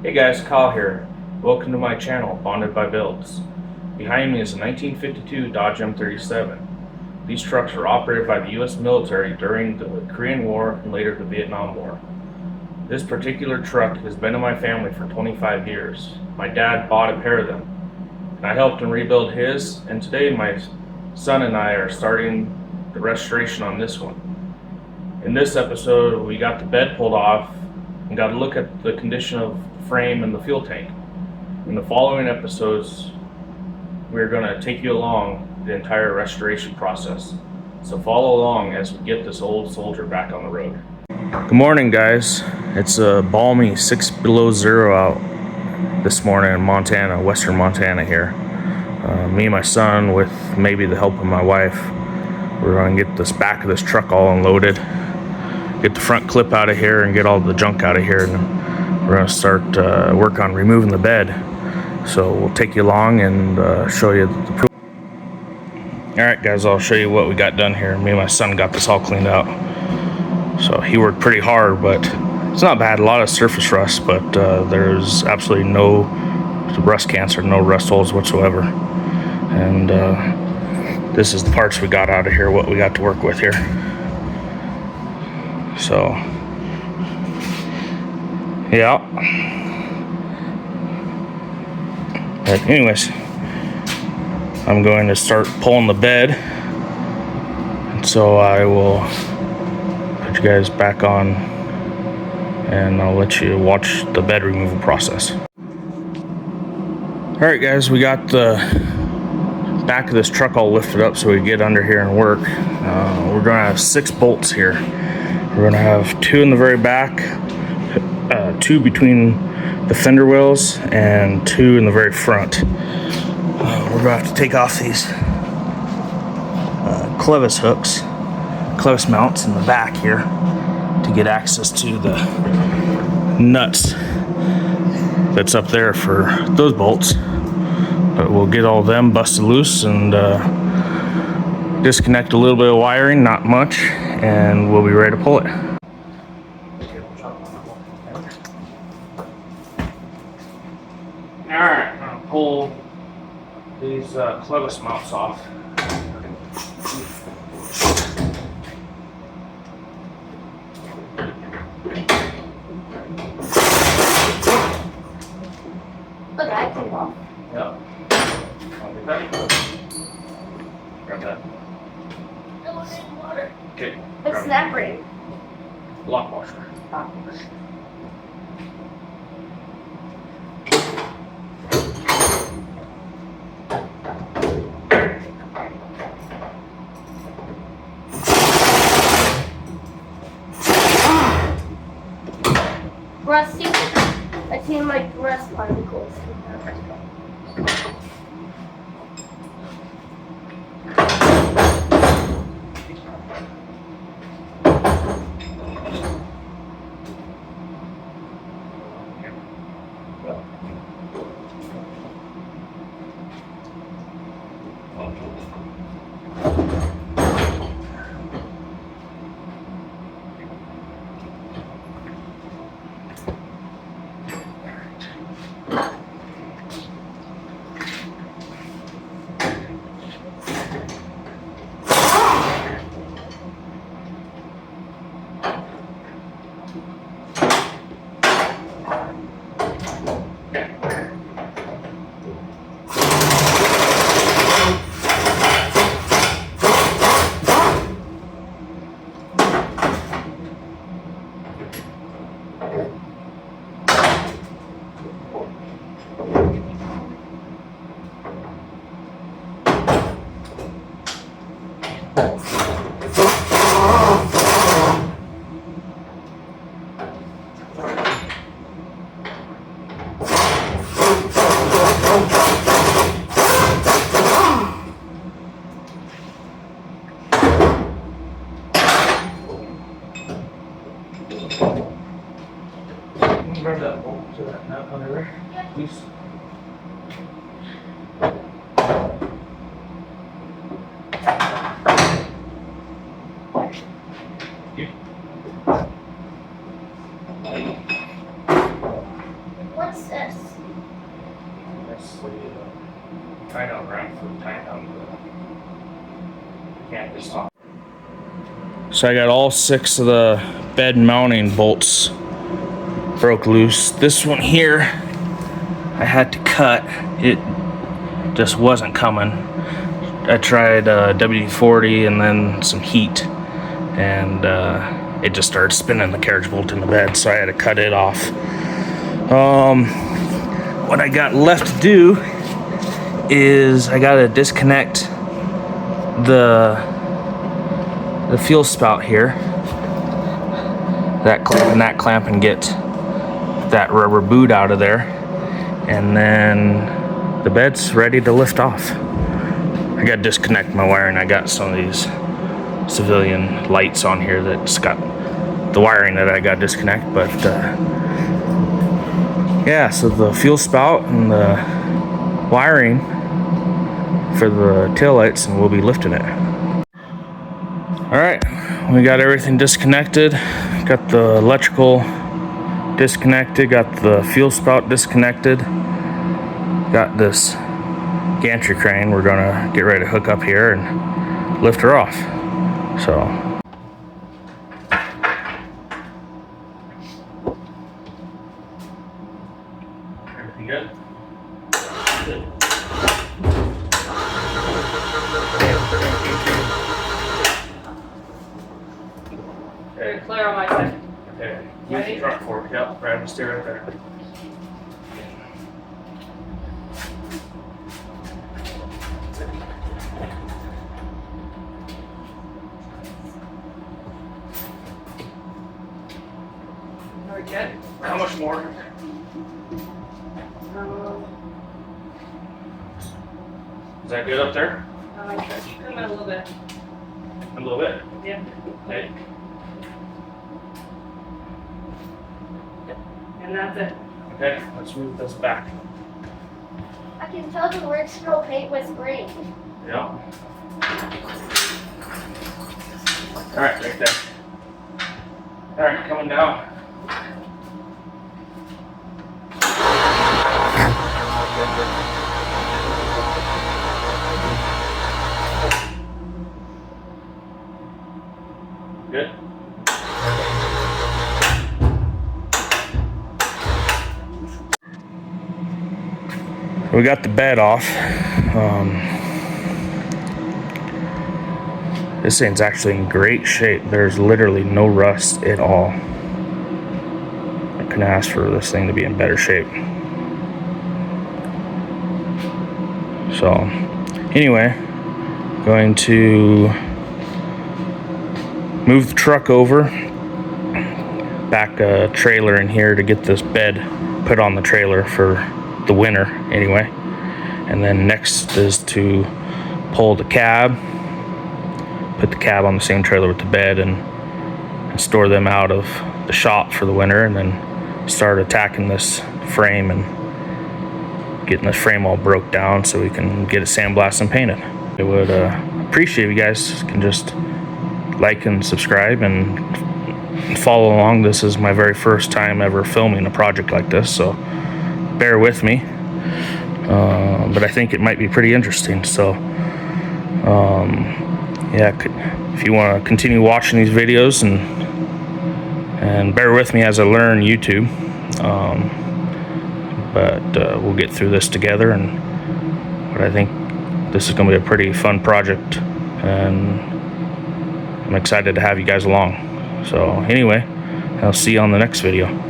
Hey guys, Kyle here. Welcome to my channel, Bonded by Builds. Behind me is a 1952 Dodge M37. These trucks were operated by the US military during the Korean War and later the Vietnam War. This particular truck has been in my family for 25 years. My dad bought a pair of them, and I helped him rebuild his, and today my son and I are starting the restoration on this one. In this episode, we got the bed pulled off and got a look at the condition of the frame and the fuel tank. In the following episodes, we're going to take you along the entire restoration process. So follow along as we get this old soldier back on the road. Good morning, guys. It's a balmy 6 below zero out this morning in Montana, western Montana here. Me and my son, with maybe the help of my wife, we're going to get this back of this truck all unloaded, get the front clip out of here and get all the junk out of here, and we're going to start work on removing the bed. So we'll take you along and show you the proof. Alright guys, I'll show you what we got done here. Me and my son got this all cleaned out. So he worked pretty hard, but it's not bad. A lot of surface rust, but there's absolutely no rust cancer, no rust holes whatsoever. And this is the parts we got out of here, what we got to work with here. So, yeah. But anyways, I'm going to start pulling the bed. And so I will put you guys back on and I'll let you watch the bed removal process. Alright guys, we got the back of this truck all lifted up so we get under here and work. We're going to have 6 bolts here. We're going to have 2 in the very back, 2 between the fender wheels, and 2 in the very front. We're going to have to take off these clevis hooks, clevis mounts in the back here to get access to the nuts that's up there for those bolts. But we'll get all of them busted loose and disconnect a little bit of wiring, not much, and we'll be ready to pull it. Alright, I'm going to pull these clevis mounts off. Look, I can walk. Yep. I'll get that. Grab that. I want any water. Okay. A snap ring. Lock washer. Rusty. I seen my rust particles. Grab that bolt to that nut under there, please. obviously tie down ramp for tying down the can't just talk. So I got all 6 of the bed mounting bolts broke loose. This one here I had to cut. It just wasn't coming. I tried WD-40 and then some heat, and it just started spinning the carriage bolt in the bed, so I had to cut it off. What I got left to do is I gotta disconnect the fuel spout here, that clamp, and get that rubber boot out of there, and then the bed's ready to lift off. I gotta disconnect my wiring. I got some of these civilian lights on here that's got the wiring that I got disconnect, but yeah, so the fuel spout and the wiring for the taillights, and we'll be lifting it. All right, we got everything disconnected. Got the electrical disconnected, got the fuel spout disconnected. Got this gantry crane we're gonna get ready to hook up here and lift her off. So everything good? Good. Okay. Clear on my side. Okay. Use the truck for it. Yep, grab the steer right there. Very good. How much more? Is that good up there? Come in a little bit. A little bit. Yeah. Okay. And that's it. Okay, let's move this back. I can tell the word stroke paint was green. Yeah. All right, right there. All right, coming down. Good. We got the bed off. This thing's actually in great shape. There's literally no rust at all. I couldn't ask for this thing to be in better shape. So, anyway, going to move the truck over, back a trailer in here to get this bed put on the trailer for the winter anyway. And then next is to pull the cab, put the cab on the same trailer with the bed, and store them out of the shop for the winter, and then start attacking this frame and getting the frame all broke down so we can get it sandblasted and painted. I would appreciate if you guys can just like and subscribe and follow along. This is my very first time ever filming a project like this, so bear with me. But I think it might be pretty interesting. So yeah, if you want to continue watching these videos and bear with me as I learn YouTube, but we'll get through this together. But I think this is going to be a pretty fun project, and I'm excited to have you guys along. So anyway, I'll see you on the next video.